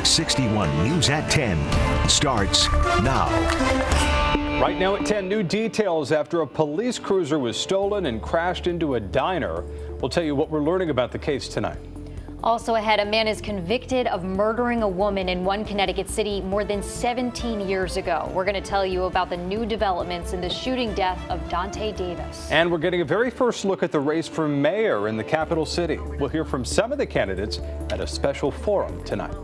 Fox 61 News at 10 starts now. Right now at 10, new details after a police cruiser was stolen and crashed into a diner. We'll tell you what we're learning about the case tonight. Also ahead, a man is convicted of murdering a woman in one Connecticut city more than 17 years ago. We're going to tell you about the new developments in the shooting death of Dante Davis. And we're getting a very first look at the race for mayor in the capital city. We'll hear from some of the candidates at a special forum tonight.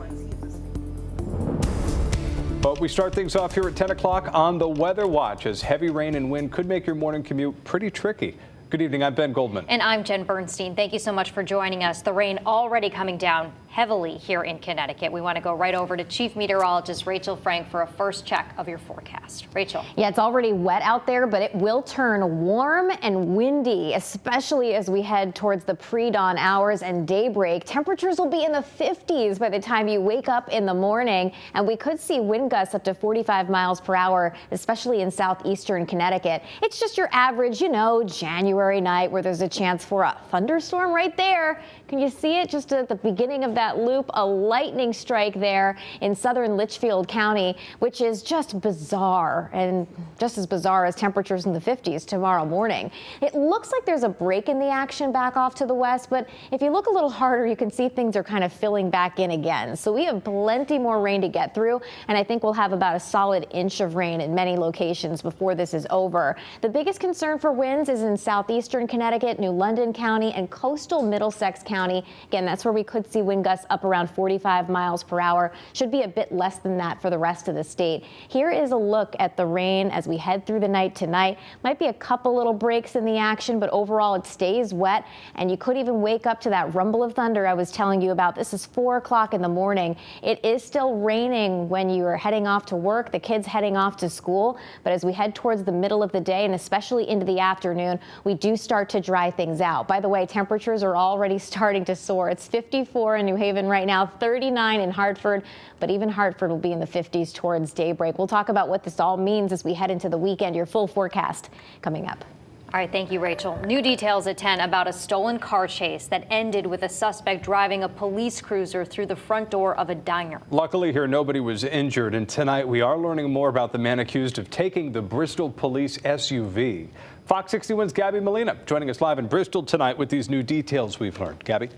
But we start things off here at 10 o'clock on the Weather Watch, as heavy rain and wind could make your morning commute pretty tricky. Good evening, I'm Ben Goldman. And I'm Jen Bernstein. Thank you so much for joining us. The rain already coming down heavily here in Connecticut. We want to go right over to Chief Meteorologist Rachel Frank for a first check of your forecast. Rachel. Yeah, it's already wet out there, but it will turn warm and windy, especially as we head towards the pre-dawn hours and daybreak. Temperatures will be in the 50s by the time you wake up in the morning, and we could see wind gusts up to 45 miles per hour, especially in southeastern Connecticut. It's just your average, January night where there's a chance for a thunderstorm right there. Can you see it just at the beginning of that loop? A lightning strike there in southern Litchfield County, which is just bizarre, and just as bizarre as temperatures in the 50s tomorrow morning. It looks like there's a break in the action back off to the west, but if you look a little harder, you can see things are kind of filling back in again. So we have plenty more rain to get through, and I think we'll have about a solid inch of rain in many locations before this is over. The biggest concern for winds is in southeastern Connecticut, New London County, and coastal Middlesex County. Again, that's where we could see wind gusts up around 45 miles per hour. Should be a bit less than that for the rest of the state. Here is a look at the rain as we head through the night tonight. Might be a couple little breaks in the action, but overall it stays wet, and you could even wake up to that rumble of thunder I was telling you about. This is 4 o'clock in the morning. It is still raining when you are heading off to work, the kids heading off to school, but as we head towards the middle of the day and especially into the afternoon, we do start to dry things out. By the way, temperatures are already starting to soar. It's 54 in New Haven right now, 39 in Hartford, but even Hartford will be in the 50s towards daybreak. We'll talk about what this all means as we head into the weekend. Your full forecast coming up. All right, thank you, Rachel. New details at 10 about a stolen car chase that ended with a suspect driving a police cruiser through the front door of a diner. Luckily here, nobody was injured, and tonight we are learning more about the man accused of taking the Bristol police SUV. Fox 61's Gabby Molina joining us live in Bristol tonight with these new details we've learned. Gabby?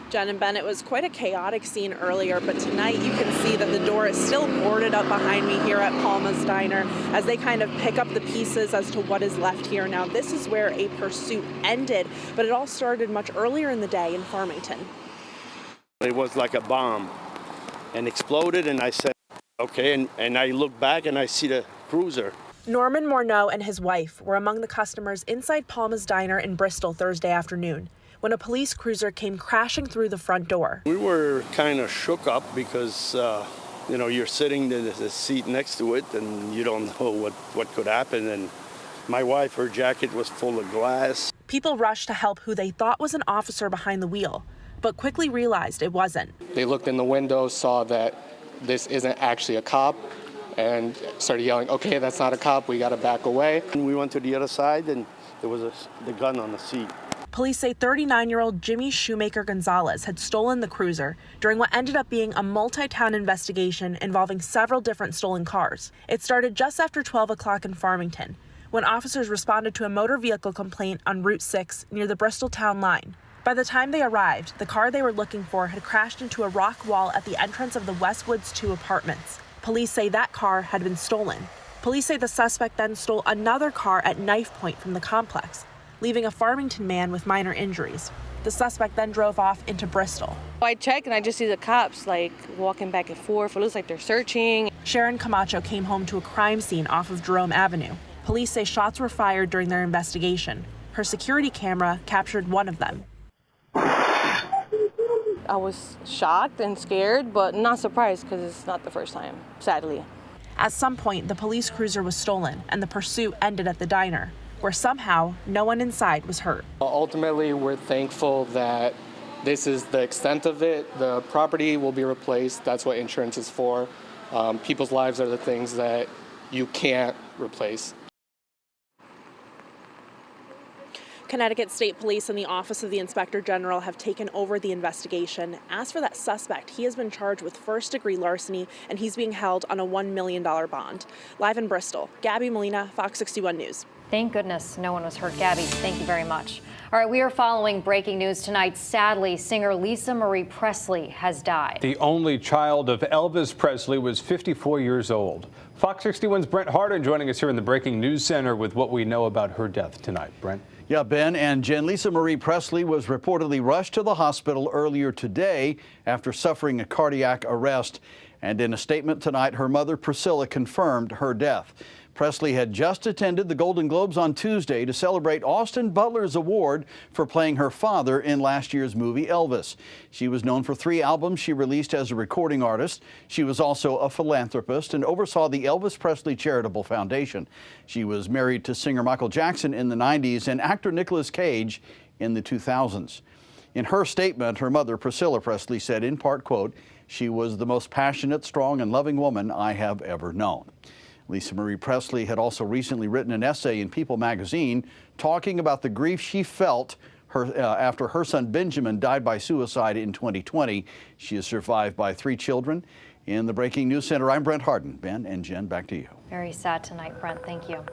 Jen and Ben, it was quite a chaotic scene earlier, but tonight you can see that the door is still boarded up behind me here at Palma's Diner as they kind of pick up the pieces as to what is left here. Now, this is where a pursuit ended, but it all started much earlier in the day in Farmington. It was like a bomb and exploded, and I said, okay, and I look back and I see the cruiser. Norman Morneau and his wife were among the customers inside Palma's Diner in Bristol Thursday afternoon when a police cruiser came crashing through the front door. We were kind of shook up because, you're sitting in the seat next to it and you don't know what could happen. And my wife, her jacket was full of glass. People rushed to help who they thought was an officer behind the wheel, but quickly realized it wasn't. They looked in the window, saw that this isn't actually a cop, and started yelling, okay, that's not a cop, we gotta back away. And we went to the other side and there was the gun on the seat. Police say 39-year-old Jimmy Shoemaker Gonzalez had stolen the cruiser during what ended up being a multi-town investigation involving several different stolen cars. It started just after 12 o'clock in Farmington when officers responded to a motor vehicle complaint on Route 6 near the Bristol town line. By the time they arrived, the car they were looking for had crashed into a rock wall at the entrance of the Westwoods 2 apartments. Police say that car had been stolen. Police say the suspect then stole another car at knife point from the complex, leaving a Farmington man with minor injuries. The suspect then drove off into Bristol. I check and I just see the cops walking back and forth. It looks like they're searching. Sharon Camacho came home to a crime scene off of Jerome Avenue. Police say shots were fired during their investigation. Her security camera captured one of them. I was shocked and scared, but not surprised because it's not the first time, sadly. At some point, the police cruiser was stolen and the pursuit ended at the diner, where somehow no one inside was hurt. Ultimately, we're thankful that this is the extent of it. The property will be replaced. That's what insurance is for. People's lives are the things that you can't replace. Connecticut State Police and the Office of the Inspector General have taken over the investigation. As for that suspect, he has been charged with first-degree larceny, and he's being held on a $1 million bond. Live in Bristol, Gabby Molina, Fox 61 News. Thank goodness no one was hurt. Gabby, thank you very much. All right, we are following breaking news tonight. Sadly, singer Lisa Marie Presley has died. The only child of Elvis Presley was 54 years old. Fox 61's Brent Harden joining us here in the Breaking News Center with what we know about her death tonight. Brent? Yeah, Ben and Jen, Lisa Marie Presley was reportedly rushed to the hospital earlier today after suffering a cardiac arrest. And in a statement tonight, her mother Priscilla confirmed her death. Presley had just attended the Golden Globes on Tuesday to celebrate Austin Butler's award for playing her father in last year's movie Elvis. She was known for 3 albums she released as a recording artist. She was also a philanthropist and oversaw the Elvis Presley Charitable Foundation. She was married to singer Michael Jackson in the 90s and actor Nicolas Cage in the 2000s. In her statement, her mother Priscilla Presley said in part, quote, "She was the most passionate, strong and loving woman I have ever known." Lisa Marie Presley had also recently written an essay in People magazine talking about the grief she felt after her son Benjamin died by suicide in 2020. She is survived by 3 children. In the Breaking News Center, I'm Brent Harden. Ben and Jen, back to you. Very sad tonight, Brent. Thank you.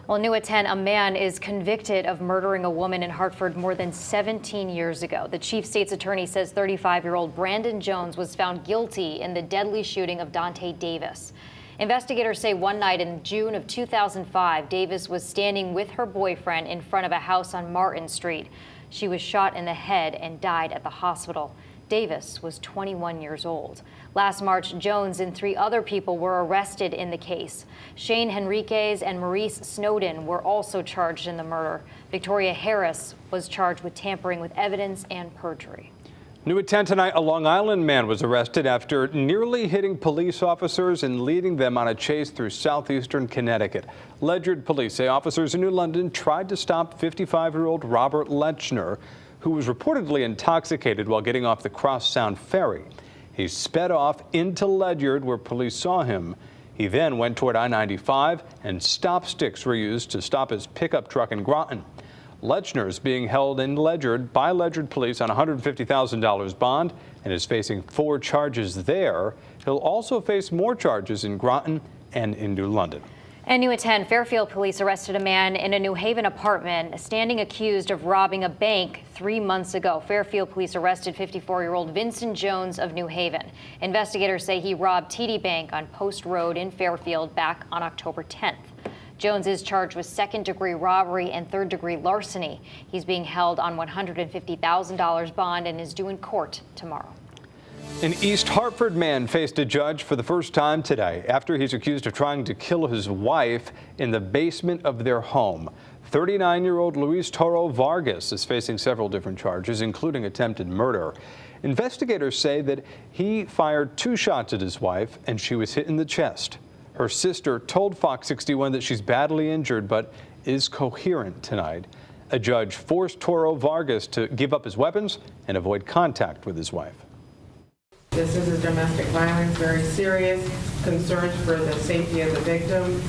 Well, new at 10, a man is convicted of murdering a woman in Hartford more than 17 years ago. The chief state's attorney says 35-year-old Brandon Jones was found guilty in the deadly shooting of Dante Davis. Investigators say one night in June of 2005, Davis was standing with her boyfriend in front of a house on Martin Street. She was shot in the head and died at the hospital. Davis was 21 years old. Last March, Jones and 3 other people were arrested in the case. Shane Henriquez and Maurice Snowden were also charged in the murder. Victoria Harris was charged with tampering with evidence and perjury. New at 10 tonight, a Long Island man was arrested after nearly hitting police officers and leading them on a chase through southeastern Connecticut. Ledyard police say officers in New London tried to stop 55-year-old Robert Lechner, who was reportedly intoxicated while getting off the Cross Sound ferry. He sped off into Ledyard, where police saw him. He then went toward I-95, and stop sticks were used to stop his pickup truck in Groton. Lechner is being held in Ledyard by Ledyard police on a $150,000 bond and is facing 4 charges there. He'll also face more charges in Groton and in New London. And new at 10, Fairfield police arrested a man in a New Haven apartment standing accused of robbing a bank 3 months ago. Fairfield police arrested 54-year-old Vincent Jones of New Haven. Investigators say he robbed TD Bank on Post Road in Fairfield back on October 10th. Jones is charged with 2nd-degree robbery and 3rd-degree larceny. He's being held on $150,000 bond and is due in court tomorrow. An East Hartford man faced a judge for the first time today after he's accused of trying to kill his wife in the basement of their home. 39-year-old Luis Toro Vargas is facing several different charges, including attempted murder. Investigators say that he fired 2 shots at his wife and she was hit in the chest. Her sister told Fox 61 that she's badly injured but is coherent tonight. A judge forced Toro Vargas to give up his weapons and avoid contact with his wife. This is a domestic violence, very serious concerns for the safety of the victim.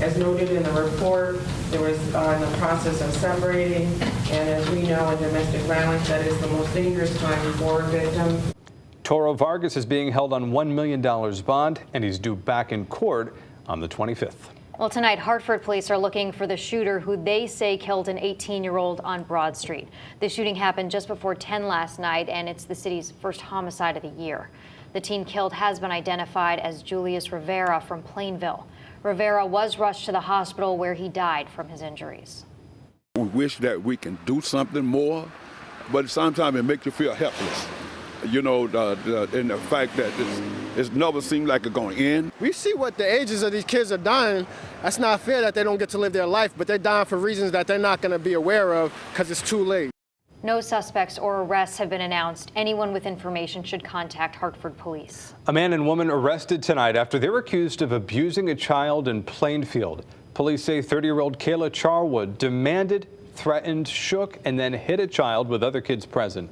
As noted in the report, there was in the process of separating, and as we know in domestic violence, that is the most dangerous time for a victim. Toro Vargas is being held on $1 million bond, and he's due back in court on the 25th. Well, tonight, Hartford police are looking for the shooter who they say killed an 18-year-old on Broad Street. The shooting happened just before 10 last night, and it's the city's first homicide of the year. The teen killed has been identified as Julius Rivera from Plainville. Rivera was rushed to the hospital where he died from his injuries. We wish that we can do something more, but sometimes it makes you feel helpless. You know, and the fact that it's never seemed like it's going to end. We see what the ages of these kids are dying. That's not fair that they don't get to live their life, but they're dying for reasons that they're not going to be aware of because it's too late. No suspects or arrests have been announced. Anyone with information should contact Hartford police. A man and woman arrested tonight after they're accused of abusing a child in Plainfield. Police say 30-year-old Kayla Charwood demanded, threatened, shook, and then hit a child with other kids present.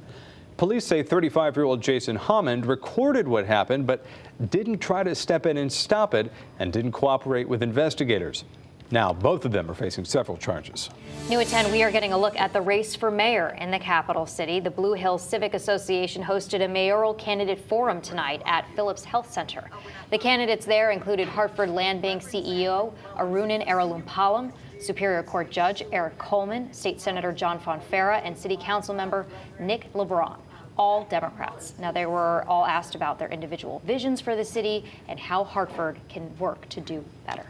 Police say 35-year-old Jason Hammond recorded what happened, but didn't try to step in and stop it and didn't cooperate with investigators. Now, both of them are facing several charges. New at 10, we are getting a look at the race for mayor in the capital city. The Blue Hills Civic Association hosted a mayoral candidate forum tonight at Phillips Health Center. The candidates there included Hartford Land Bank CEO Arunan Aralumpalam, Superior Court Judge Eric Coleman, State Senator John Fonfara, and City Council Member Nick LeBron, all Democrats. Now, they were all asked about their individual visions for the city and how Hartford can work to do better.